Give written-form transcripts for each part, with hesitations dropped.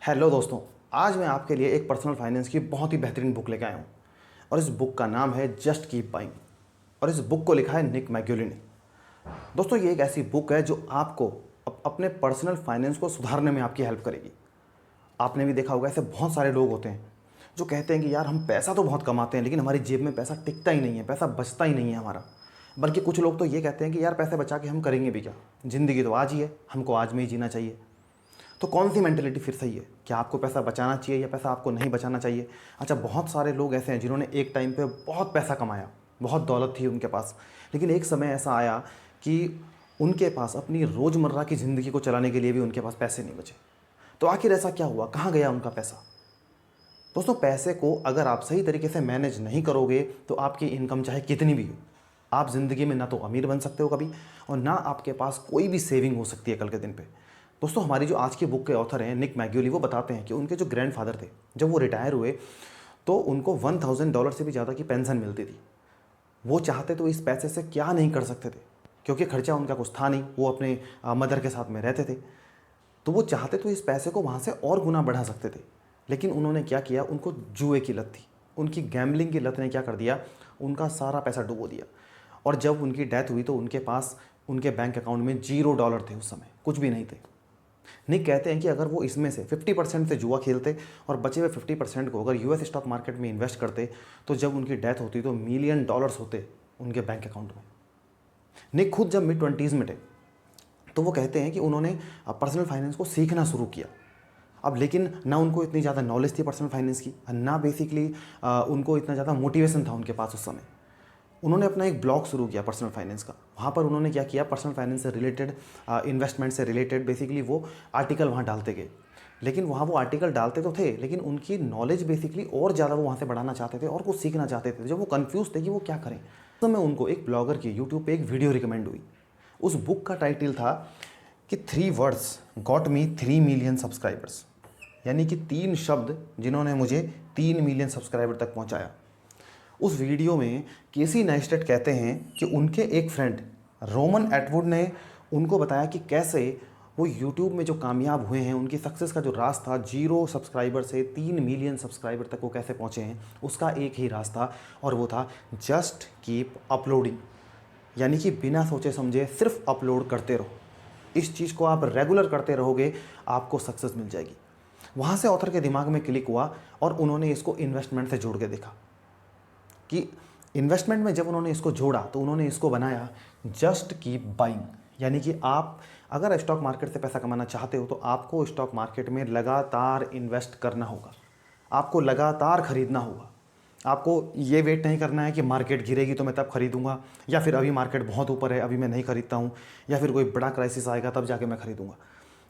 Hello दोस्तों। आज मैं आपके लिए एक पर्सनल फाइनेंस की बहुत ही बेहतरीन बुक लेकर आया हूँ और इस बुक का नाम है जस्ट कीप बाइंग और इस बुक को लिखा है निक मैग्यूली ने। दोस्तों, ये एक ऐसी बुक है जो आपको अपने पर्सनल फाइनेंस को सुधारने में आपकी हेल्प करेगी। आपने भी देखा होगा, ऐसे बहुत सारे लोग होते हैं जो कहते हैं कि यार हम पैसा तो बहुत कमाते हैं लेकिन हमारी जेब में पैसा टिकता ही नहीं है, पैसा बचता ही नहीं है हमारा। बल्कि कुछ लोग तो ये कहते हैं कि यार पैसे बचा के हम करेंगे भी क्या, ज़िंदगी तो आज ही है, हमको आज में ही जीना चाहिए। तो कौन सी मेंटेलिटी फिर सही है? क्या आपको पैसा बचाना चाहिए या पैसा आपको नहीं बचाना चाहिए? अच्छा, बहुत सारे लोग ऐसे हैं जिन्होंने एक टाइम पे बहुत पैसा कमाया, बहुत दौलत थी उनके पास, लेकिन एक समय ऐसा आया कि उनके पास अपनी रोज़मर्रा की ज़िंदगी को चलाने के लिए भी उनके पास पैसे नहीं बचे। तो आखिर ऐसा क्या हुआ? कहाँ गया उनका पैसा? दोस्तों, पैसे को अगर आप सही तरीके से मैनेज नहीं करोगे तो आपकी इनकम चाहे कितनी भी हो, आप ज़िंदगी में ना तो अमीर बन सकते हो कभी और ना आपके पास कोई भी सेविंग हो सकती है कल के दिन पे। दोस्तों, हमारी जो आज की बुक के ऑथर हैं निक मैग्यूली, वो बताते हैं कि उनके जो ग्रैंडफादर थे, जब वो रिटायर हुए तो उनको $1000 से भी ज़्यादा की पेंशन मिलती थी। वो चाहते तो इस पैसे से क्या नहीं कर सकते थे, क्योंकि खर्चा उनका कुछ था नहीं, वो अपने मदर के साथ में रहते थे। तो वो चाहते तो इस पैसे को वहाँ से और गुना बढ़ा सकते थे, लेकिन उन्होंने क्या किया, उनको जुए की लत थी, उनकी गैम्बलिंग की लत ने क्या कर दिया, उनका सारा पैसा डुबो दिया। और जब उनकी डेथ हुई तो उनके पास उनके बैंक अकाउंट में $0 थे, उस समय कुछ भी नहीं थे। निक कहते हैं कि अगर वो इसमें से 50% से जुआ खेलते और बचे हुए 50% को अगर यूएस स्टॉक मार्केट में इन्वेस्ट करते तो जब उनकी डेथ होती तो मिलियन डॉलर्स होते उनके बैंक अकाउंट में। निक खुद जब मिड 20s में थे तो वो कहते हैं कि उन्होंने पर्सनल फाइनेंस को सीखना शुरू किया। अब लेकिन ना उनको इतनी ज़्यादा नॉलेज थी पर्सनल फाइनेंस की, ना बेसिकली उनको इतना ज़्यादा मोटिवेशन था उनके पास उस समय। उन्होंने अपना एक ब्लॉग शुरू किया पर्सनल फाइनेंस का। वहाँ पर उन्होंने क्या किया, पर्सनल फाइनेंस से रिलेटेड, इन्वेस्टमेंट से रिलेटेड बेसिकली वो आर्टिकल वहाँ डालते गए। लेकिन वहाँ वो आर्टिकल डालते तो थे, लेकिन उनकी नॉलेज बेसिकली और ज़्यादा वो वहाँ से बढ़ाना चाहते थे और कुछ सीखना चाहते थे। जब वो कन्फ्यूज़ थे कि वो क्या करें, तो मैं उनको एक ब्लॉगर की यूट्यूब पे एक वीडियो रिकमेंड हुई। उस बुक का टाइटल था कि 3 words got me 3 million subscribers, यानी कि 3 शब्द जिन्होंने मुझे 3 मिलियन सब्सक्राइबर तक पहुंचाया। उस वीडियो में केसी नैस्टेट कहते हैं कि उनके एक फ्रेंड रोमन एटवुड ने उनको बताया कि कैसे वो यूट्यूब में जो कामयाब हुए हैं, उनकी सक्सेस का जो राज था, 0 सब्सक्राइबर से 3 मिलियन सब्सक्राइबर तक वो कैसे पहुँचे हैं, उसका एक ही रास्ता, और वो था जस्ट कीप अपलोडिंग। यानी कि बिना सोचे समझे सिर्फ अपलोड करते रहो। इस चीज़ को आप रेगुलर करते रहोगे, आपको सक्सेस मिल जाएगी। वहाँ से ऑथर के दिमाग में क्लिक हुआ और उन्होंने इसको इन्वेस्टमेंट से जोड़ के देखा कि इन्वेस्टमेंट में जब उन्होंने इसको जोड़ा तो उन्होंने इसको बनाया जस्ट कीप बाइंग। यानी कि आप अगर स्टॉक मार्केट से पैसा कमाना चाहते हो तो आपको स्टॉक मार्केट में लगातार इन्वेस्ट करना होगा, आपको लगातार खरीदना होगा। आपको ये वेट नहीं करना है कि मार्केट गिरेगी तो मैं तब खरीदूंगा, या फिर अभी मार्केट बहुत ऊपर है अभी मैं नहीं खरीदता हूँ, या फिर कोई बड़ा क्राइसिस आएगा तब जाके मैं खरीदूंगा।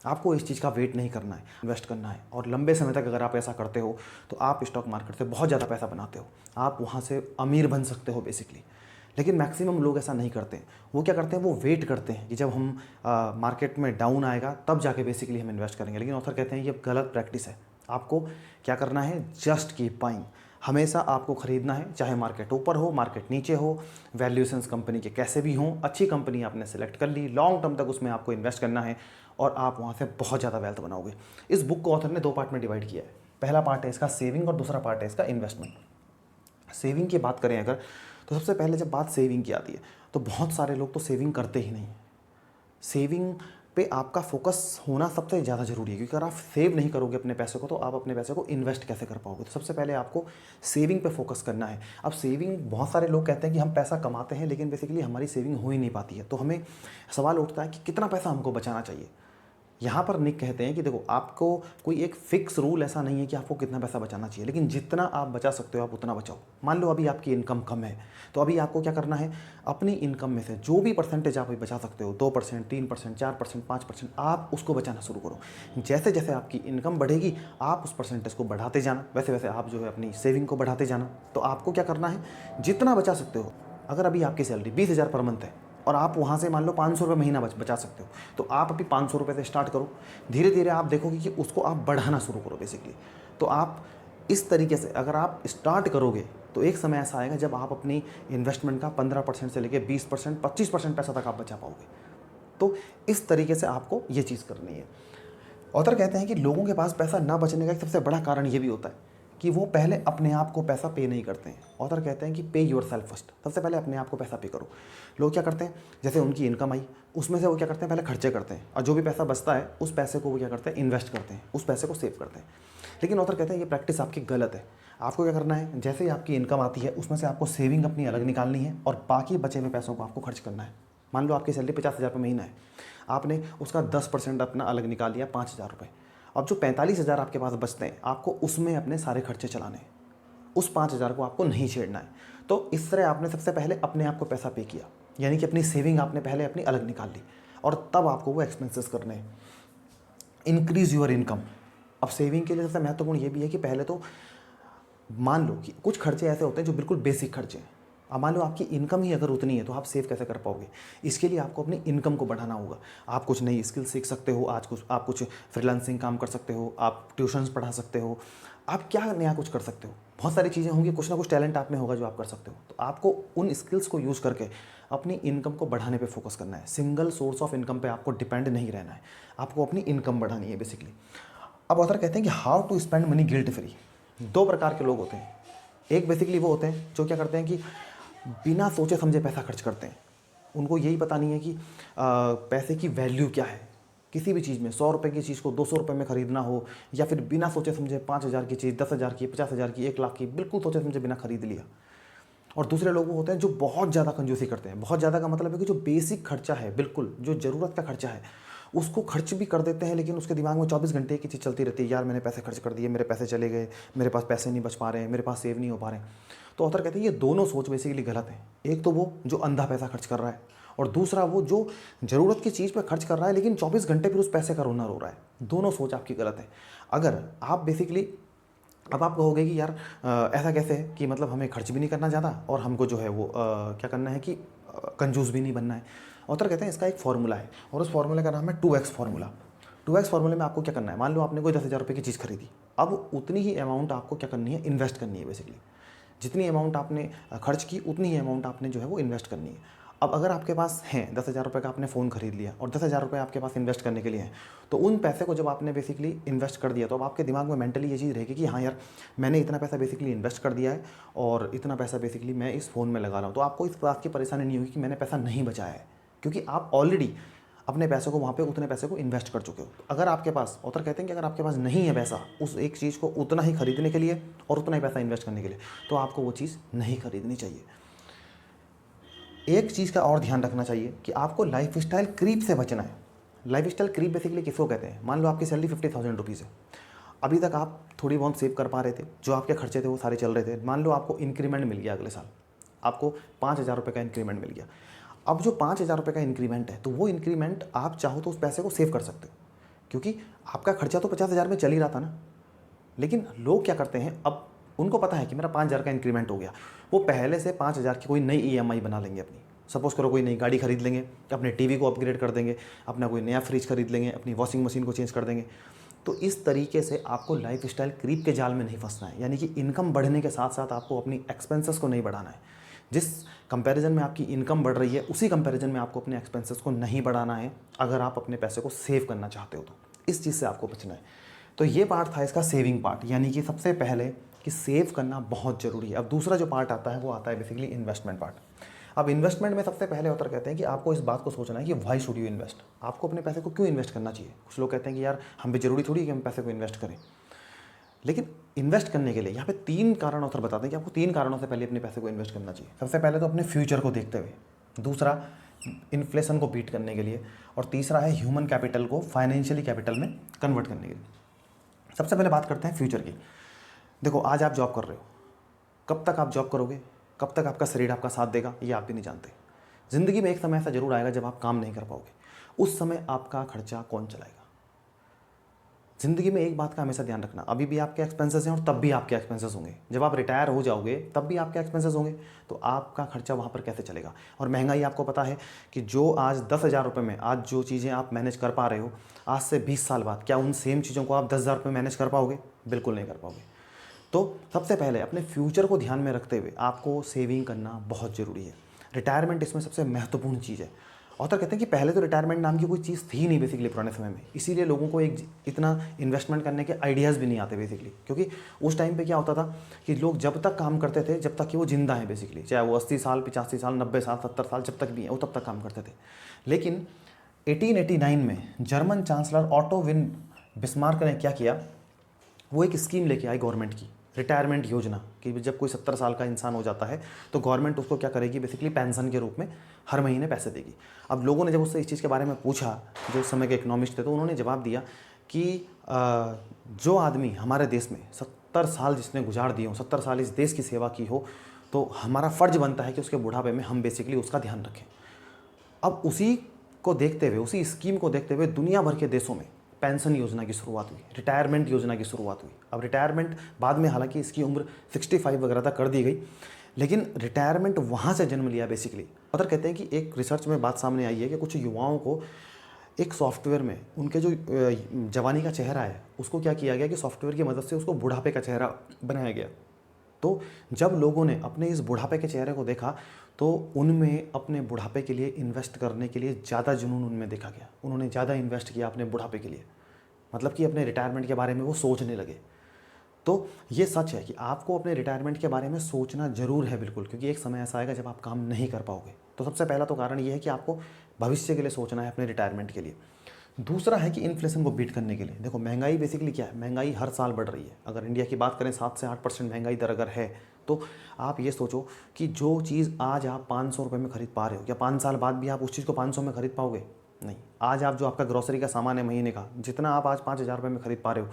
आपको इस चीज़ का वेट नहीं करना है, इन्वेस्ट करना है। और लंबे समय तक अगर आप ऐसा करते हो तो आप स्टॉक मार्केट से बहुत ज़्यादा पैसा बनाते हो, आप वहाँ से अमीर बन सकते हो बेसिकली। लेकिन मैक्सिमम लोग ऐसा नहीं करते हैं। वो क्या करते हैं, वो वेट करते हैं कि जब हम मार्केट में डाउन आएगा तब जाके बेसिकली हम इन्वेस्ट करेंगे। लेकिन ऑथर कहते हैं ये गलत प्रैक्टिस है। आपको क्या करना है, जस्ट कीप बाइंग। हमेशा आपको खरीदना है, चाहे मार्केट ऊपर हो मार्केट नीचे हो, वैल्यूएशंस कंपनी के कैसे भी हों। अच्छी कंपनी आपने सेलेक्ट कर ली, लॉन्ग टर्म तक उसमें आपको इन्वेस्ट करना है और आप वहाँ से बहुत ज़्यादा वेल्थ बनाओगे। इस बुक को ऑथर ने 2 पार्ट में डिवाइड किया है। पहला पार्ट है इसका सेविंग और दूसरा पार्ट है इसका इन्वेस्टमेंट। सेविंग की बात करें अगर, तो सबसे पहले जब बात सेविंग की आती है तो बहुत सारे लोग तो सेविंग करते ही नहीं। सेविंग पे आपका फोकस होना सबसे ज़्यादा ज़रूरी है, क्योंकि अगर आप सेव नहीं करोगे अपने पैसे को तो आप अपने पैसे को इन्वेस्ट कैसे कर पाओगे। तो सबसे पहले आपको सेविंग पे फोकस करना है। अब सेविंग, बहुत सारे लोग कहते हैं कि हम पैसा कमाते हैं लेकिन बेसिकली हमारी सेविंग हो ही नहीं पाती है। तो हमें सवाल उठता है कि कितना पैसा हमको बचाना चाहिए। यहाँ पर निक कहते हैं कि देखो, आपको कोई एक फिक्स रूल ऐसा नहीं है कि आपको कितना पैसा बचाना चाहिए, लेकिन जितना आप बचा सकते हो आप उतना बचाओ। मान लो अभी आपकी इनकम कम है तो अभी आपको क्या करना है, अपनी इनकम में से जो भी परसेंटेज आप बचा सकते हो, 2%, 3%, 4%, 5%, आप उसको बचाना शुरू करो। जैसे जैसे आपकी इनकम बढ़ेगी आप उस परसेंटेज को बढ़ाते जाना, वैसे वैसे आप जो है अपनी सेविंग को बढ़ाते जाना। तो आपको क्या करना है, जितना बचा सकते हो। अगर अभी आपकी सैलरी 20,000 पर मंथ है और आप वहाँ से मान लो 500 रुपये महीना बचा सकते हो, तो आप अभी 500 रुपये से स्टार्ट करो। धीरे धीरे आप देखोगे कि उसको आप बढ़ाना शुरू करो बेसिकली। तो आप इस तरीके से अगर आप स्टार्ट करोगे तो एक समय ऐसा आएगा जब आप अपनी इन्वेस्टमेंट का 15% से लेकर 20%, 25% पैसा तक आप बचा पाओगे। तो इस तरीके से आपको ये चीज़ करनी है। ऑथर कहते हैं कि लोगों के पास पैसा ना बचने का एक सबसे बड़ा कारण ये भी होता है कि वो पहले अपने आप को पैसा पे नहीं करते हैं। ऑथर कहते हैं कि पे योर सेल्फ फर्स्ट, सबसे पहले अपने आप को पैसा पे करो। लोग क्या करते हैं, जैसे उनकी इनकम आई उसमें से वो क्या करते हैं, पहले खर्चे करते हैं और जो भी पैसा बचता है उस पैसे को वो क्या करते हैं, इन्वेस्ट करते हैं, उस पैसे को सेव करते हैं। लेकिन ऑथर कहते हैं ये प्रैक्टिस आपकी गलत है। आपको क्या करना है, जैसे ही आपकी इनकम आती है उसमें से आपको सेविंग अपनी अलग निकालनी है और बाकी बचे हुए पैसों को आपको खर्च करना है। मान लो आपकी सैलरी 50,000 रुपये महीना है, आपने उसका 10% अपना अलग निकाल लिया 5,000 रुपये। अब जो 45,000 आपके पास बचते हैं आपको उसमें अपने सारे खर्चे चलाने हैं, उस 5,000 को आपको नहीं छेड़ना है। तो इस तरह आपने सबसे पहले अपने आप को पैसा पे किया, यानी कि अपनी सेविंग आपने पहले अपनी अलग निकाल ली और तब आपको वो एक्सपेंसेस करने हैं। Increase your income. अब सेविंग के लिए सबसे महत्वपूर्ण ये भी है कि पहले तो मान लो कि कुछ खर्चे ऐसे होते हैं जो बिल्कुल बेसिक खर्चे हैं। अब मान लो आपकी इनकम ही अगर उतनी है तो आप सेव कैसे कर पाओगे। इसके लिए आपको अपनी इनकम को बढ़ाना होगा। आप कुछ नई स्किल सीख सकते हो, आप कुछ फ्रीलांसिंग काम कर सकते हो, आप ट्यूशन्स पढ़ा सकते हो, आप क्या नया कुछ कर सकते हो। बहुत सारी चीज़ें होंगी, कुछ ना कुछ टैलेंट आप में होगा जो आप कर सकते हो। तो आपको उन स्किल्स को यूज़ करके अपनी इनकम को बढ़ाने पे फोकस करना है। सिंगल सोर्स ऑफ इनकम पे आपको डिपेंड नहीं रहना है, आपको अपनी इनकम बढ़ानी है बेसिकली। अब ऑथर कहते हैं कि how to spend money guilt free. दो प्रकार के लोग होते हैं। एक बेसिकली वो होते हैं जो क्या करते हैं कि बिना सोचे समझे पैसा खर्च करते हैं। उनको यही पता नहीं है कि पैसे की वैल्यू क्या है। किसी भी चीज़ में 100 रुपये की चीज़ को 200 रुपये में ख़रीदना हो या फिर बिना सोचे समझे 5,000 की चीज़ 10,000 की, 50,000 की, 1 लाख की बिल्कुल सोचे समझे बिना खरीद लिया। और दूसरे लोग होते हैं जो बहुत ज़्यादा कंजूसी करते हैं। बहुत ज़्यादा का मतलब है कि जो बेसिक खर्चा है, बिल्कुल जो ज़रूरत का खर्चा है उसको खर्च भी कर देते हैं, लेकिन उसके दिमाग में 24 घंटे की चीज़ चलती रहती है, यार मैंने पैसे खर्च कर दिए, मेरे पैसे चले गए, मेरे पास पैसे नहीं बच पा रहे हैं, मेरे पास सेव नहीं हो पा रहे हैं। तो ऑथर कहते हैं ये दोनों सोच बेसिकली गलत है। एक तो वो जो अंधा पैसा खर्च कर रहा है और दूसरा वो जो ज़रूरत की चीज़ पर खर्च कर रहा है लेकिन 24 घंटे फिर उस पैसे का रोना रो रहा है। दोनों सोच आपकी गलत है। अगर आप बेसिकली, अब आप कहोगे कि यार ऐसा कैसे है कि मतलब हमें खर्च भी नहीं करना ज़्यादा और हमको जो है वो क्या करना है कि कंजूस भी नहीं बनना है। ऑथर कहते हैं इसका एक फार्मूला है और उस फार्मूले का नाम है 2x फार्मूला। 2x फार्मूले में आपको क्या करना है, मान लो आपने कोई 10,000 रुपये की चीज़ खरीदी, अब उतनी ही अमाउंट आपको क्या करनी है, इन्वेस्ट करनी है बेसिकली। जितनी अमाउंट आपने खर्च की उतनी ही अमाउंट आपने जो है वो इन्वेस्ट करनी है। अब अगर आपके पास है 10,000 रुपये का, आपने फ़ोन खरीद लिया और 10,000 रुपये आपके पास इन्वेस्ट करने के लिए हैं, तो उन पैसे को जब आपने बेसिकली इन्वेस्ट कर दिया तो अब आपके दिमाग में मेंटली ये चीज़ रहेगी कि हाँ यार मैंने इतना पैसा बेसिकली इन्वेस्ट कर दिया है और इतना पैसा बेसिकली मैं इस फ़ोन में लगा रहा हूँ। तो आपको इस बात की परेशानी नहीं होगी कि मैंने पैसा नहीं बचाया है, क्योंकि आप ऑलरेडी अपने पैसों को वहाँ पे उतने पैसे को इन्वेस्ट कर चुके हो। अगर आपके पास, ऑथर कहते हैं कि अगर आपके पास नहीं है पैसा उस एक चीज़ को उतना ही खरीदने के लिए और उतना ही पैसा इन्वेस्ट करने के लिए, तो आपको वो चीज़ नहीं खरीदनी चाहिए। एक चीज़ का और ध्यान रखना चाहिए कि आपको लाइफ स्टाइल क्रीप से बचना है। लाइफ स्टाइल क्रीप बेसिकली किसको कहते हैं, मान लो आपकी सैलरी 50,000 रुपीज़ है, अभी तक आप थोड़ी बहुत सेव कर पा रहे थे, जो आपके खर्चे थे वो सारे चल रहे थे। मान लो आपको इंक्रीमेंट मिल गया, अगले साल आपको 5,000 रुपये का इंक्रीमेंट मिल गया। अब जो 5,000 रुपये का इंक्रीमेंट है तो वो इंक्रीमेंट आप चाहो तो उस पैसे को सेव कर सकते हो, क्योंकि आपका खर्चा तो 50,000 में चल ही रहा था ना। लेकिन लोग क्या करते हैं, अब उनको पता है कि मेरा 5,000 का इंक्रीमेंट हो गया, वो पहले से 5,000 की कोई नई ईएमआई बना लेंगे अपनी। सपोज़ करो कोई नई गाड़ी खरीद लेंगे, अपने टीवी को अपग्रेड कर देंगे, अपना कोई नया फ्रिज खरीद लेंगे, अपनी वॉशिंग मशीन को चेंज कर देंगे। तो इस तरीके से आपको लाइफ स्टाइल क्रीप के जाल में नहीं फंसना है, यानी कि इनकम बढ़ने के साथ साथ आपको अपनी एक्सपेंसेस को नहीं बढ़ाना है। जिस कंपैरिजन में आपकी इनकम बढ़ रही है उसी कंपैरिजन में आपको अपने एक्सपेंसेस को नहीं बढ़ाना है, अगर आप अपने पैसे को सेव करना चाहते हो तो इस चीज़ से आपको बचना है। तो ये पार्ट था इसका सेविंग पार्ट, यानी कि सबसे पहले कि सेव करना बहुत ज़रूरी है। अब दूसरा जो पार्ट आता है वो आता है बेसिकली इन्वेस्टमेंट पार्ट। अब इन्वेस्टमेंट में सबसे पहले ऑथर कहते हैं कि आपको इस बात को सोचना है कि व्हाई शुड यू इन्वेस्ट, आपको अपने पैसे को क्यों इन्वेस्ट करना चाहिए। कुछ लोग कहते हैं कि यार हम भी जरूरी थोड़ी है कि हम पैसे को इन्वेस्ट करें, लेकिन इन्वेस्ट करने के लिए यहाँ पे 3 कारण ऑथर बताते हैं कि आपको 3 कारणों से पहले अपने पैसे को इन्वेस्ट करना चाहिए। सबसे पहले तो अपने फ्यूचर को देखते हुए, दूसरा इन्फ्लेशन को बीट करने के लिए, और तीसरा है ह्यूमन कैपिटल को फाइनेंशियली कैपिटल में कन्वर्ट करने के लिए। सबसे पहले बात करते हैं फ्यूचर की। देखो आज आप जॉब कर रहे हो, कब तक आप जॉब करोगे, कब तक आपका शरीर आपका साथ देगा ये आप भी नहीं जानते। ज़िंदगी में एक समय ऐसा जरूर आएगा जब आप काम नहीं कर पाओगे, उस समय आपका खर्चा कौन चलाएगा। ज़िंदगी में एक बात का हमेशा ध्यान रखना, अभी भी आपके एक्सपेंसेस हैं और तब भी आपके एक्सपेंसेस होंगे। जब आप रिटायर हो जाओगे तब भी आपके एक्सपेंसेस होंगे, तो आपका खर्चा वहाँ पर कैसे चलेगा। और महंगाई आपको पता है कि जो आज 10,000 रुपये में आज जो चीज़ें आप मैनेज कर पा रहे हो, आज से 20 साल बाद क्या उन सेम चीज़ों को आप 10,000 रुपये मैनेज कर पाओगे, बिल्कुल नहीं कर पाओगे। तो सबसे पहले अपने फ्यूचर को ध्यान में रखते हुए आपको सेविंग करना बहुत ज़रूरी है। रिटायरमेंट इसमें सबसे महत्वपूर्ण चीज़ है। ऑथर कहते हैं कि पहले तो रिटायरमेंट नाम की कोई चीज़ थी नहीं बेसिकली पुराने समय में, इसीलिए लोगों को एक इतना इन्वेस्टमेंट करने के आइडियाज़ भी नहीं आते बेसिकली, क्योंकि उस टाइम पे क्या होता था कि लोग जब तक काम करते थे जब तक कि वो जिंदा है बेसिकली, चाहे वो 80 साल 85 साल 90 साल 70 साल जब तक भी है वो तब तक काम करते थे। लेकिन 1889 में German chancellor auto win Bismarck ने क्या किया, वो एक स्कीम लेके आई गवर्नमेंट की, रिटायरमेंट योजना, कि जब कोई 70 साल का इंसान हो जाता है तो गवर्नमेंट उसको क्या करेगी, बेसिकली पेंशन के रूप में हर महीने पैसे देगी। अब लोगों ने जब उससे इस चीज़ के बारे में पूछा, जो उस समय के इकोनॉमिस्ट थे, तो उन्होंने जवाब दिया कि जो आदमी हमारे देश में 70 साल जिसने गुजार दिए हो, 70 साल इस देश की सेवा की हो, तो हमारा फ़र्ज बनता है कि उसके बुढ़ापे में हम बेसिकली उसका ध्यान रखें। अब उसी को देखते हुए, उसी स्कीम को देखते हुए दुनिया भर के देशों में पेंशन योजना की शुरुआत हुई, रिटायरमेंट योजना की शुरुआत हुई। अब रिटायरमेंट बाद में, हालांकि इसकी उम्र 65 वगैरह तक कर दी गई, लेकिन रिटायरमेंट वहाँ से जन्म लिया बेसिकली। अदर कहते हैं कि एक रिसर्च में बात सामने आई है कि कुछ युवाओं को एक सॉफ्टवेयर में उनके जो जवानी का चेहरा है उसको क्या किया गया कि सॉफ्टवेयर की मदद से उसको बुढ़ापे का चेहरा बनाया गया। तो जब लोगों ने अपने इस बुढ़ापे के चेहरे को देखा तो उनमें अपने बुढ़ापे के लिए इन्वेस्ट करने के लिए ज़्यादा जुनून उनमें देखा गया, उन्होंने ज़्यादा इन्वेस्ट किया अपने बुढ़ापे के लिए, मतलब कि अपने रिटायरमेंट के बारे में वो सोचने लगे। तो ये सच है कि आपको अपने रिटायरमेंट के बारे में सोचना ज़रूर है बिल्कुल, क्योंकि एक समय ऐसा आएगा जब आप काम नहीं कर पाओगे। तो सबसे पहला तो कारण ये है कि आपको भविष्य के लिए सोचना है, अपने रिटायरमेंट के लिए। दूसरा है कि इन्फ्लेशन को बीट करने के लिए, देखो महंगाई बेसिकली क्या है, महंगाई हर साल बढ़ रही है। अगर इंडिया की बात करें 7 से 8% महंगाई दर अगर है, तो आप ये सोचो कि जो चीज़ आज आप 500 रुपये में खरीद पा रहे हो, क्या 5 साल बाद भी आप उस चीज़ को 500 में खरीद पाओगे? नहीं। आज आप जो आपका ग्रोसरी का सामान है महीने का, जितना आप आज 5,000 रुपये में खरीद पा रहे हो,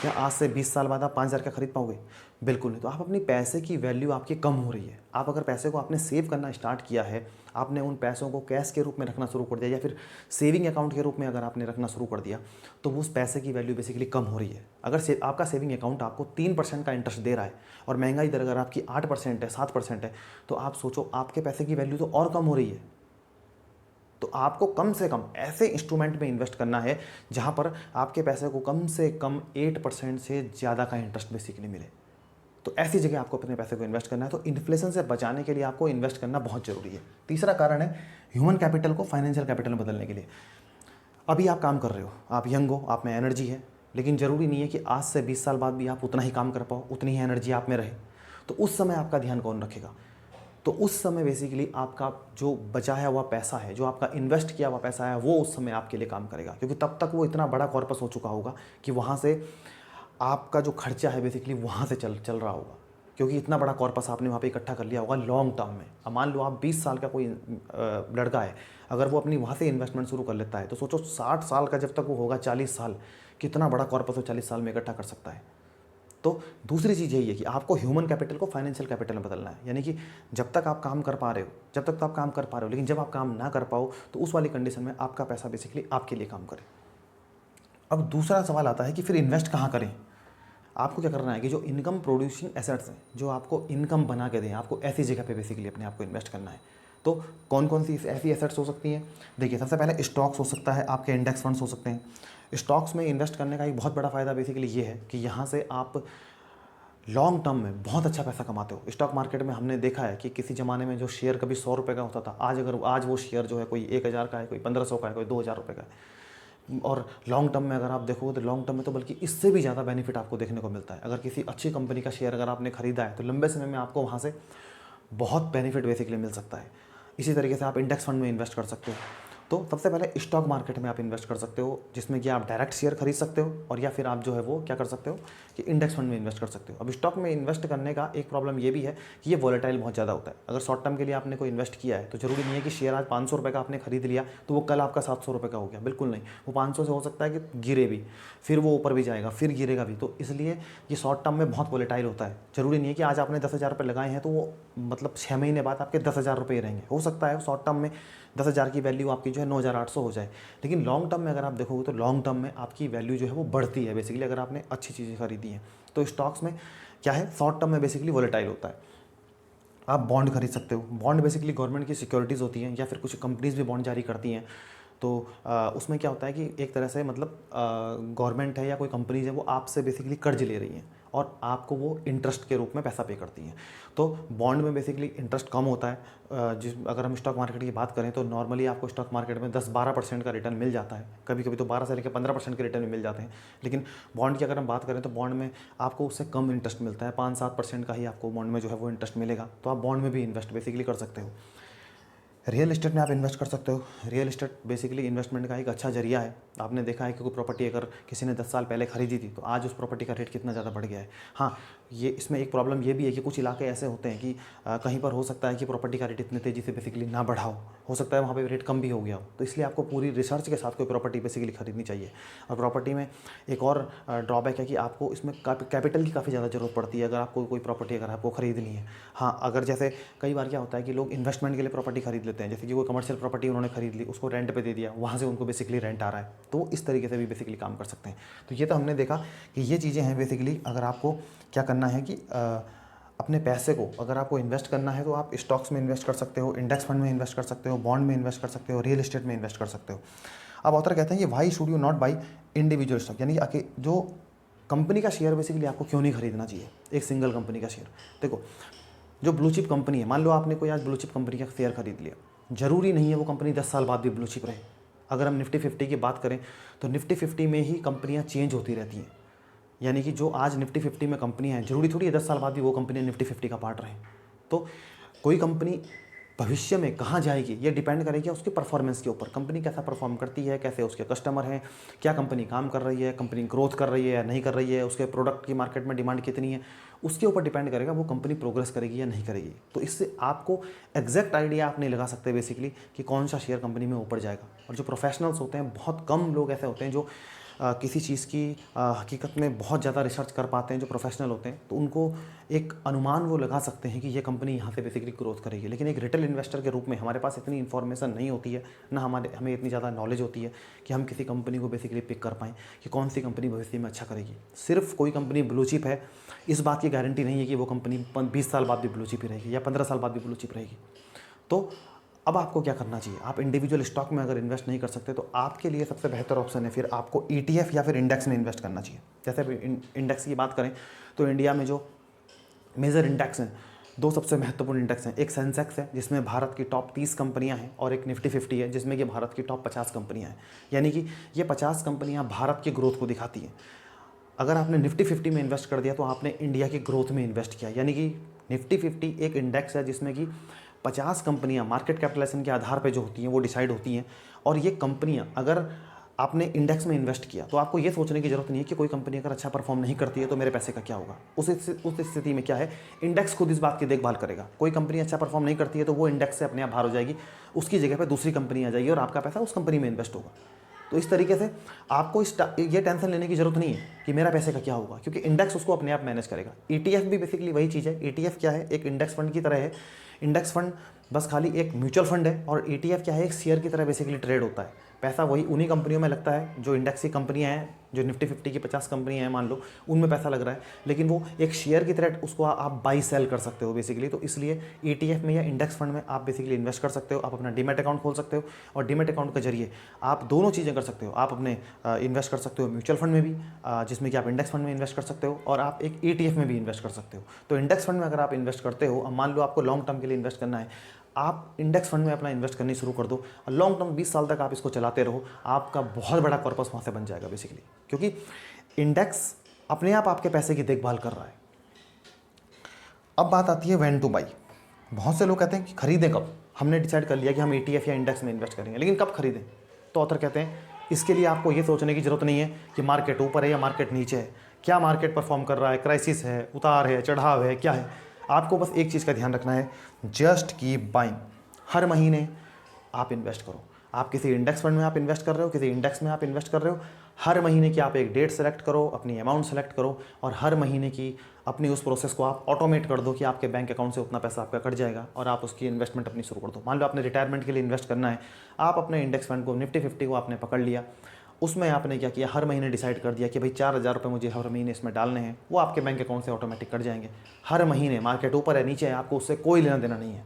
क्या आज से 20 साल बाद आप 5,000 का खरीद पाओगे? बिल्कुल नहीं। तो आप अपनी पैसे की वैल्यू आपकी कम हो रही है। आप अगर पैसे को आपने सेव करना स्टार्ट किया है, आपने उन पैसों को कैश के रूप में रखना शुरू कर दिया या फिर सेविंग अकाउंट के रूप में अगर आपने रखना शुरू कर दिया, तो उस पैसे की वैल्यू बेसिकली कम हो रही है। अगर आपका सेविंग अकाउंट आपको 3% का इंटरेस्ट दे रहा है और महंगाई दर अगर आपकी 8% है, 7% है, तो आप सोचो आपके पैसे की वैल्यू तो और कम हो रही है। तो आपको कम से कम ऐसे इंस्ट्रूमेंट में इन्वेस्ट करना है जहां पर आपके पैसे को कम से कम 8% से ज़्यादा का इंटरेस्ट बेसिकली मिले। तो ऐसी जगह आपको अपने पैसे को इन्वेस्ट करना है। तो इन्फ्लेशन से बचाने के लिए आपको इन्वेस्ट करना बहुत ज़रूरी है। तीसरा कारण है ह्यूमन कैपिटल को फाइनेंशियल कैपिटल में बदलने के लिए। अभी आप काम कर रहे हो, आप यंग हो, आप में एनर्जी है, लेकिन ज़रूरी नहीं है कि आज से 20 साल बाद भी आप उतना ही काम कर पाओ, उतनी ही एनर्जी आप में रहे। तो उस समय आपका ध्यान कौन रखेगा? तो उस समय बेसिकली आपका जो बचाया हुआ पैसा है, जो आपका इन्वेस्ट किया हुआ पैसा है, वो उस समय आपके लिए काम करेगा, क्योंकि तब तक वो इतना बड़ा कॉर्पस हो चुका होगा कि वहाँ से आपका जो खर्चा है बेसिकली वहाँ से चल रहा होगा, क्योंकि इतना बड़ा कॉर्पस आपने वहाँ पे इकट्ठा कर लिया होगा लॉन्ग टर्म में। अब मान लो आप 20 साल का कोई लड़का है, अगर वो अपनी वहाँ से इन्वेस्टमेंट शुरू कर लेता है, तो सोचो 60 साल का जब तक वो होगा, 40 साल, कितना बड़ा कॉर्पस वो 40 साल में इकट्ठा कर सकता है। तो दूसरी चीज़ यही है कि आपको ह्यूमन कैपिटल को फाइनेंशियल कैपिटल में बदलना है, यानी कि जब तक आप काम कर पा रहे हो, जब तक तो आप काम कर पा रहे हो, लेकिन जब आप काम ना कर पाओ तो उस वाली कंडीशन में आपका पैसा बेसिकली आपके लिए काम करे। अब दूसरा सवाल आता है कि फिर इन्वेस्ट कहाँ करें? आपको क्या करना है कि जो इनकम प्रोड्यूसिंग एसेट्स हैं, जो आपको इनकम बना के दें, आपको ऐसी जगह पे बेसिकली अपने आप को इन्वेस्ट करना है। तो कौन कौन सी ऐसी एसेट्स हो सकती हैं? देखिए, सबसे पहले स्टॉक्स हो सकता है, आपके इंडेक्स फंड्स हो सकते हैं। स्टॉक्स में इन्वेस्ट करने का एक बहुत बड़ा फ़ायदा बेसिकली ये है कि यहाँ से आप लॉन्ग टर्म में बहुत अच्छा पैसा कमाते हो। स्टॉक मार्केट में हमने देखा है कि किसी ज़माने में जो शेयर कभी 100 रुपये का होता था, आज वो शेयर जो है कोई 1,000 का है, कोई 1,500 का है, कोई 2,000 रुपये का है। और लॉन्ग टर्म में अगर आप देखोगे तो लॉन्ग टर्म में तो बल्कि इससे भी ज़्यादा बेनिफिट आपको देखने को मिलता है। अगर किसी अच्छी कंपनी का शेयर अगर आपने खरीदा है तो लंबे समय में आपको वहाँ से बहुत बेनिफिट बेसिकली मिल सकता है। इसी तरीके से आप इंडेक्स फंड में इन्वेस्ट कर सकते हो। तो सबसे पहले स्टॉक मार्केट में आप इन्वेस्ट कर सकते हो, जिसमें कि आप डायरेक्ट शेयर खरीद सकते हो, और या फिर आप जो है वो क्या कर सकते हो कि इंडेक्स फंड में इन्वेस्ट कर सकते हो। अब स्टॉक में इन्वेस्ट करने का एक प्रॉब्लम ये भी है कि ये वॉलेटाइल बहुत ज़्यादा होता है। अगर शॉर्ट टर्म के लिए आपने कोई इन्वेस्ट किया है तो जरूरी नहीं है कि शेयर आज 500 रुपये का आपने खरीद लिया तो वो कल आपका 700 रुपये का हो गया, बिल्कुल नहीं। वो 500 से हो सकता है कि गिरे भी, फिर वो ऊपर भी जाएगा, फिर गिरेगा भी। तो इसलिए ये शॉर्ट टर्म में बहुत वॉलेटाइल होता है। जरूरी नहीं है कि आज आपने 10,000 रुपये लगाए हैं तो वो मतलब 6 महीने बाद आपके 10,000 रुपये रहेंगे। हो सकता है शॉर्ट टर्म में 10,000 की वैल्यू आपकी जो है 9,800 हो जाए, लेकिन लॉन्ग टर्म में अगर आप देखोगे तो लॉन्ग टर्म में आपकी वैल्यू जो है वो बढ़ती है बेसिकली, अगर आपने अच्छी चीज़ें खरीदी हैं। तो स्टॉक्स में क्या है, शॉर्ट टर्म में बेसिकली वॉलेटाइल होता है। आप बॉन्ड खरीद सकते हो। बॉन्ड बेसिकली गवर्नमेंट की सिक्योरिटीज़ होती हैं, या फिर कुछ कंपनीज भी बॉन्ड जारी करती हैं। तो उसमें क्या होता है कि एक तरह से मतलब गवर्नमेंट है या कोई कंपनीज है वो आपसे बेसिकली कर्ज ले रही हैं, और आपको वो इंटरेस्ट के रूप में पैसा पे करती हैं। तो बॉन्ड में बेसिकली इंटरेस्ट कम होता है। अगर हम स्टॉक मार्केट की बात करें तो नॉर्मली आपको स्टॉक मार्केट में 10-12% का रिटर्न मिल जाता है, कभी कभी तो 12 से लेकर 15% के रिटर्न मिल जाते हैं। लेकिन बॉन्ड की अगर हम बात करें तो बॉन्ड में आपको उससे कम इंटरेस्ट मिलता है, 5-7% का ही आपको बॉन्ड में जो है वो इंटरेस्ट मिलेगा। तो आप बॉन्ड में भी इन्वेस्ट बेसिकली कर सकते हो। रियल इस्टेट में आप इन्वेस्ट कर सकते हो। रियल इस्टेट बेसिकली इन्वेस्टमेंट का एक अच्छा जरिया है। आपने देखा है कि कोई प्रॉपर्टी अगर किसी ने 10 साल पहले खरीदी थी तो आज उस प्रॉपर्टी का रेट कितना ज़्यादा बढ़ गया है। हाँ, ये इसमें एक प्रॉब्लम ये भी है कि कुछ इलाके ऐसे होते हैं कि कहीं पर हो सकता है कि प्रॉपर्टी का रेट इतने तेज़ी से बेसिकली ना बढ़ा हो सकता है वहाँ पे रेट कम भी हो गया हो। तो इसलिए आपको पूरी रिसर्च के साथ कोई प्रॉपर्टी बेसिकली खरीदनी चाहिए। और प्रॉपर्टी में एक और ड्रॉबैक है कि आपको इसमें कैपिटल की काफ़ी ज़्यादा ज़रूरत पड़ती है अगर आपको कोई प्रॉपर्टी अगर आपको खरीदनी है। हाँ, अगर जैसे कई बार क्या होता है कि लोग इन्वेस्टमेंट के लिए प्रॉपर्टी खरीद लेते हैं, जैसे कि कोई कमर्शियल प्रॉपर्टी उन्होंने खरीद ली, उसको रेंट पे दे दिया, वहाँ से उनको बेसिकली रेंट आ रहा है, तो इस तरीके से भी बेसिकली काम कर सकते हैं। तो ये तो हमने देखा कि ये चीज़ें हैं बेसिकली। अगर आपको क्या करना है कि अपने पैसे को अगर आपको इन्वेस्ट करना है तो आप स्टॉक्स में इन्वेस्ट कर सकते हो, इंडेक्स फंड में इन्वेस्ट कर सकते हो, बॉन्ड में इन्वेस्ट कर सकते हो, रियल एस्टेट में इन्वेस्ट कर सकते हो। अब ऑथर कहते हैं कि why should you not by individual stock, यानी कि जो कंपनी का शेयर बेसिकली आपको क्यों नहीं खरीदना चाहिए, एक सिंगल कंपनी का शेयर। देखो, जो ब्लू चिप कंपनी है, मान लो आपने कोई आज ब्लू चिप कंपनी का शेयर खरीद लिया, जरूरी नहीं है वो कंपनी 10 साल बाद भी ब्लू चिप रहे। अगर हम निफ्टी 50 की बात करें तो निफ्टी 50 में ही कंपनियां चेंज होती रहती हैं, यानी कि जो आज निफ्टी 50 में कंपनियां हैं जरूरी थोड़ी है 10 साल बाद भी वो कंपनी निफ्टी 50 का पार्ट रहे। तो कोई कंपनी भविष्य में कहाँ जाएगी ये डिपेंड करेगी उसकी परफॉर्मेंस के ऊपर, कंपनी कैसा परफॉर्म करती है, कैसे उसके कस्टमर हैं, क्या कंपनी काम कर रही है, कंपनी ग्रोथ कर रही है या नहीं कर रही है, उसके प्रोडक्ट की मार्केट में डिमांड कितनी है, उसके ऊपर डिपेंड करेगा वो कंपनी प्रोग्रेस करेगी या नहीं करेगी। तो इससे आपको एग्जैक्ट आइडिया आप नहीं लगा सकते बेसिकली कि कौन सा शेयर कंपनी में ऊपर जाएगा। और जो प्रोफेशनल्स होते हैं, बहुत कम लोग ऐसे होते हैं जो किसी चीज़ की हकीकत में बहुत ज़्यादा रिसर्च कर पाते हैं, जो प्रोफेशनल होते हैं, तो उनको एक अनुमान वो लगा सकते हैं कि ये कंपनी यहाँ से बेसिकली ग्रोथ करेगी। लेकिन एक रिटेल इन्वेस्टर के रूप में हमारे पास इतनी इन्फॉर्मेशन नहीं होती है, ना हमें इतनी ज़्यादा नॉलेज होती है कि हम किसी कंपनी को बेसिकली पिक कर पाएँ कि कौन सी कंपनी भविष्य में अच्छा करेगी। सिर्फ कोई कंपनी ब्लू चिप है इस बात की गारंटी नहीं है कि वो कंपनी 20 साल बाद भी ब्लू चिप ही रहेगी या 15 साल बाद भी ब्लू चिप रहेगी। तो अब आपको क्या करना चाहिए, आप इंडिविजुअल स्टॉक में अगर इन्वेस्ट नहीं कर सकते तो आपके लिए सबसे बेहतर ऑप्शन है फिर आपको ETF या फिर इंडेक्स में इन्वेस्ट करना चाहिए। जैसे इंडेक्स की बात करें तो इंडिया में जो मेजर इंडेक्स हैं, दो सबसे महत्वपूर्ण इंडेक्स हैं, एक सेंसेक्स है जिसमें भारत की टॉप 30 कंपनियां हैं और एक निफ्टी 50 है जिसमें कि भारत की टॉप 50 कंपनियां हैं। यानी कि ये 50 कंपनियां भारत की ग्रोथ को दिखाती हैं। अगर आपने निफ्टी 50 में इन्वेस्ट कर दिया तो आपने इंडिया की ग्रोथ में इन्वेस्ट किया। यानी कि निफ्टी 50 एक इंडेक्स है जिसमें कि 50 कंपनियां मार्केट कैपिटलाइजेशन के आधार पे जो होती हैं वो डिसाइड होती हैं। और ये कंपनियां अगर आपने इंडेक्स में इन्वेस्ट किया तो आपको ये सोचने की जरूरत नहीं है कि कोई कंपनी अगर अच्छा परफॉर्म नहीं करती है तो मेरे पैसे का क्या होगा। उस स्थिति में क्या है, इंडेक्स खुद इस बात की देखभाल करेगा। कोई कंपनी अच्छा परफॉर्म नहीं करती है तो वो इंडेक्स से अपने आप बाहर हो जाएगी, उसकी जगह पर दूसरी कंपनी आ जाएगी और आपका पैसा उस कंपनी में इन्वेस्ट होगा। तो इस तरीके से आपको ये टेंशन लेने की जरूरत नहीं है कि मेरा पैसे का क्या होगा, क्योंकि इंडेक्स उसको अपने आप मैनेज करेगा। ETF भी बेसिकली वही चीज़ है। ETF क्या है, एक इंडेक्स फंड की तरह है। इंडेक्स फंड बस खाली एक म्यूचुअल फंड है और ETF क्या है, एक शेयर की तरह बेसिकली ट्रेड होता है। पैसा वही उन्हीं कंपनियों में लगता है जो इंडेक्स की कंपनियां हैं, जो निफ्टी 50 की 50 कंपनियां हैं मान लो, उनमें पैसा लग रहा है, लेकिन वो एक शेयर की तरह उसको आप बाई सेल कर सकते हो बेसिकली। तो इसलिए ETF में या इंडेक्स फंड में आप बेसिकली इन्वेस्ट कर सकते हो। आप अपना डीमैट अकाउंट खोल सकते हो और डीमैट अकाउंट के जरिए आप दोनों चीज़ें कर सकते हो। आप अपने इन्वेस्ट कर सकते हो म्यूचुअल फंड में भी, जिसमें कि आप इंडेक्स फंड में इन्वेस्ट कर सकते हो, और आप एक ETF में भी इन्वेस्ट कर सकते हो। तो इंडेक्स फंड में अगर आप इन्वेस्ट करते हो, अब मान लो आपको लॉन्ग टर्म के लिए इन्वेस्ट करना है, आप इंडेक्स फंड में अपना इन्वेस्ट करनी शुरू कर दो और लॉन्ग टर्म 20 साल तक आप इसको चलाते रहो, आपका बहुत बड़ा कॉर्पस वहाँ से बन जाएगा बेसिकली, क्योंकि इंडेक्स अपने आप आपके पैसे की देखभाल कर रहा है। अब बात आती है व्हेन टू बाई। बहुत से लोग कहते हैं कि खरीदें कब। हमने डिसाइड कर लिया कि हम ETF या इंडेक्स में इन्वेस्ट करेंगे, लेकिन कब खरीदें। तो ऑथर कहते हैं इसके लिए आपको ये सोचने की जरूरत नहीं है कि मार्केट ऊपर है या मार्केट नीचे है, क्या मार्केट परफॉर्म कर रहा है, क्राइसिस है, उतार है, चढ़ाव है, क्या है। आपको बस एक चीज़ का ध्यान रखना है, जस्ट कीप बाइंग। हर महीने आप इन्वेस्ट करो। आप किसी इंडेक्स फंड में आप इन्वेस्ट कर रहे हो, किसी इंडेक्स में आप इन्वेस्ट कर रहे हो, हर महीने की आप एक डेट सेलेक्ट करो, अपनी अमाउंट सेलेक्ट करो और हर महीने की अपनी उस प्रोसेस को आप ऑटोमेट कर दो कि आपके बैंक अकाउंट से उतना पैसा आपका कट जाएगा और आप उसकी इन्वेस्टमेंट अपनी शुरू कर दो। मान लो आपने रिटायरमेंट के लिए इन्वेस्ट करना है, आप अपने इंडेक्स फंड को निफ्टी 50 को आपने पकड़ लिया, उसमें आपने क्या किया, हर महीने डिसाइड कर दिया कि भाई 4,000 रुपये मुझे हर महीने इसमें डालने हैं, वो आपके बैंक अकाउंट से ऑटोमेटिक कट जाएंगे। हर महीने मार्केट ऊपर है नीचे है आपको उससे कोई लेना देना नहीं है,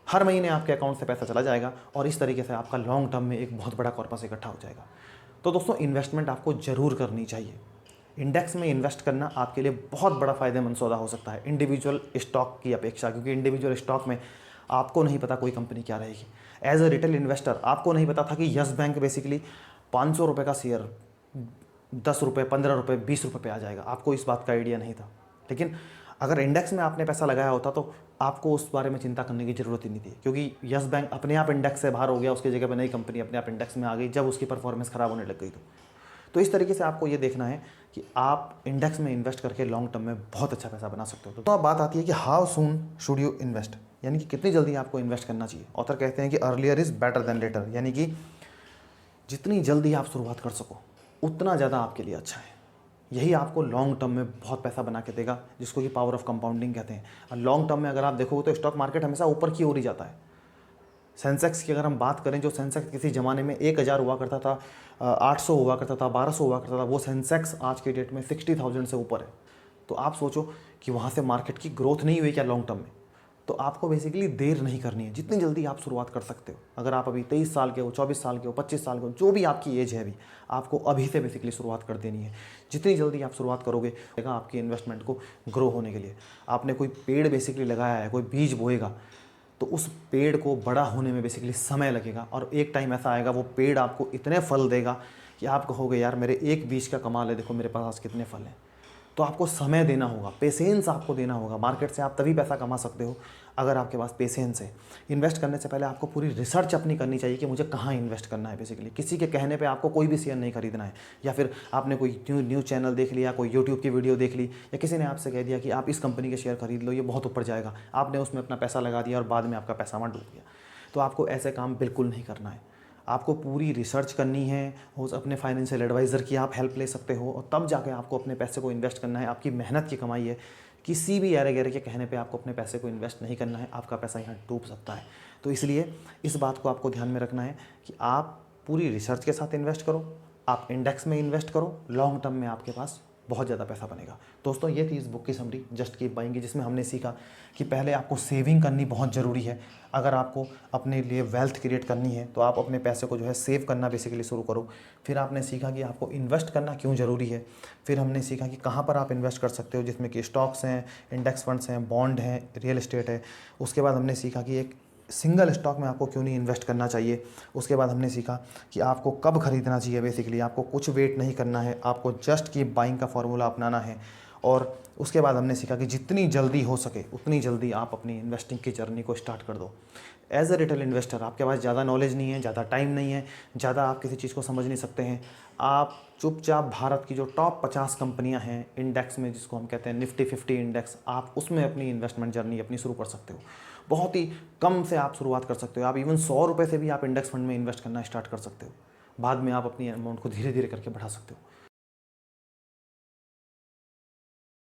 हर महीने आपके अकाउंट से पैसा चला जाएगा और इस तरीके से आपका लॉन्ग टर्म में एक बहुत बड़ा कॉर्पस इकट्ठा हो जाएगा। तो दोस्तों, इन्वेस्टमेंट आपको ज़रूर करनी चाहिए। इंडेक्स में इन्वेस्ट करना आपके लिए बहुत बड़ा फ़ायदेमंद सौदा हो सकता है इंडिविजुअल स्टॉक की अपेक्षा, क्योंकि इंडिविजुअल स्टॉक में आपको नहीं पता कोई कंपनी क्या रहेगी। एज अ रिटेल इन्वेस्टर आपको नहीं पता था कि यस बैंक बेसिकली 500 रुपये का शेयर 10 रुपये, 15 रुपये, 20 रुपये पे आ जाएगा, आपको इस बात का आइडिया नहीं था। लेकिन अगर इंडेक्स में आपने पैसा लगाया होता तो आपको उस बारे में चिंता करने की ज़रूरत ही नहीं थी, क्योंकि यस बैंक अपने आप इंडेक्स से बाहर हो गया, उसकी जगह पर नई कंपनी अपने आप इंडेक्स में आ गई जब उसकी परफॉर्मेंस ख़राब होने लग गई। तो इस तरीके से आपको ये देखना है कि आप इंडेक्स में इन्वेस्ट करके लॉन्ग टर्म में बहुत अच्छा पैसा बना सकते हो। तो अब बात आती है कि how soon should you invest, यानी कि कितनी जल्दी आपको इन्वेस्ट करना चाहिए। ऑथर कहते हैं कि earlier is better than later, यानी कि जितनी जल्दी आप शुरुआत कर सको उतना ज़्यादा आपके लिए अच्छा है। यही आपको लॉन्ग टर्म में बहुत पैसा बना के देगा, जिसको कि पावर ऑफ कंपाउंडिंग कहते हैं। और लॉन्ग टर्म में अगर आप देखोगे तो स्टॉक मार्केट हमेशा ऊपर की ओर ही जाता है। सेंसेक्स की अगर हम बात करें, जो सेंसेक्स किसी ज़माने में 1000 हुआ करता था, 800 हुआ करता था, 1200 हुआ करता था, वो सेंसेक्स आज की डेट में 60,000 से ऊपर है। तो आप सोचो कि वहाँ से मार्केट की ग्रोथ नहीं हुई क्या लॉन्ग टर्म में। तो आपको बेसिकली देर नहीं करनी है, जितनी जल्दी आप शुरुआत कर सकते हो। अगर आप अभी 23 साल के हो, 24 साल के हो, 25 साल के हो, जो भी आपकी एज है अभी, आपको अभी से बेसिकली शुरुआत कर देनी है। जितनी जल्दी आप शुरुआत करोगे आपकी इन्वेस्टमेंट को ग्रो होने के लिए। आपने कोई पेड़ बेसिकली लगाया है, कोई बीज बोएगा, तो उस पेड़ को बड़ा होने में बेसिकली समय लगेगा, और एक टाइम ऐसा आएगा वो पेड़ आपको इतने फल देगा कि आप कहोगे यार मेरे एक बीज का कमाल है, देखो मेरे पास कितने फल हैं। तो आपको समय देना होगा, पेशेंस आपको देना होगा। मार्केट से आप तभी पैसा कमा सकते हो अगर आपके पास पेशेंस है। इन्वेस्ट करने से पहले आपको पूरी रिसर्च अपनी करनी चाहिए कि मुझे कहाँ इन्वेस्ट करना है। बेसिकली किसी के कहने पे आपको कोई भी शेयर नहीं खरीदना है, या फिर आपने कोई न्यूज़ चैनल देख लिया, कोई यूट्यूब की वीडियो देख ली, या किसी ने आपसे कह दिया कि आप इस कंपनी के शेयर खरीद लो, ये बहुत ऊपर जाएगा, आपने उसमें अपना पैसा लगा दिया और बाद में आपका पैसा वहाँ डूब गया। तो आपको ऐसे काम बिल्कुल नहीं करना है। आपको पूरी रिसर्च करनी है, उस अपने फाइनेंशियल एडवाइज़र की आप हेल्प ले सकते हो, और तब जाके आपको अपने पैसे को इन्वेस्ट करना है। आपकी मेहनत की कमाई है, किसी भी अरे गहरे के कहने पे आपको अपने पैसे को इन्वेस्ट नहीं करना है, आपका पैसा यहाँ डूब सकता है। तो इसलिए इस बात को आपको ध्यान में रखना है कि आप पूरी रिसर्च के साथ इन्वेस्ट करो, आप इंडेक्स में इन्वेस्ट करो, लॉन्ग टर्म में आपके पास बहुत ज़्यादा पैसा बनेगा। दोस्तों ये थी इस बुक की समरी जस्ट कीप बाइंग की, जिसमें हमने सीखा कि पहले आपको सेविंग करनी बहुत ज़रूरी है। अगर आपको अपने लिए वेल्थ क्रिएट करनी है तो आप अपने पैसे को जो है सेव करना बेसिकली शुरू करो। फिर आपने सीखा कि आपको इन्वेस्ट करना क्यों ज़रूरी है। फिर हमने सीखा कि कहाँ पर आप इन्वेस्ट कर सकते हो, जिसमें कि स्टॉक्स हैं, इंडेक्स फंड्स हैं, बॉन्ड हैं, रियल एस्टेट है। उसके बाद हमने सीखा कि एक सिंगल स्टॉक में आपको क्यों नहीं इन्वेस्ट करना चाहिए। उसके बाद हमने सीखा कि आपको कब खरीदना चाहिए। बेसिकली आपको कुछ वेट नहीं करना है, आपको जस्ट कीप बाइंग का फॉर्मूला अपनाना है। और उसके बाद हमने सीखा कि जितनी जल्दी हो सके उतनी जल्दी आप अपनी इन्वेस्टिंग की जर्नी को स्टार्ट कर दो। एज अ रिटेल इन्वेस्टर आपके पास ज़्यादा नॉलेज नहीं है, ज़्यादा टाइम नहीं है, ज़्यादा आप किसी चीज़ को समझ नहीं सकते हैं। आप चुपचाप भारत की जो टॉप 50 कंपनियां हैं इंडेक्स में, जिसको हम कहते हैं निफ्टी 50 इंडेक्स, आप उसमें अपनी इन्वेस्टमेंट जर्नी अपनी शुरू कर सकते हो। बहुत ही कम से आप शुरुआत कर सकते हो। आप इवन 100 रुपये से भी आप इंडेक्स फंड में इन्वेस्ट करना स्टार्ट कर सकते हो। बाद में आप अपनी अमाउंट को धीरे धीरे करके बढ़ा सकते हो।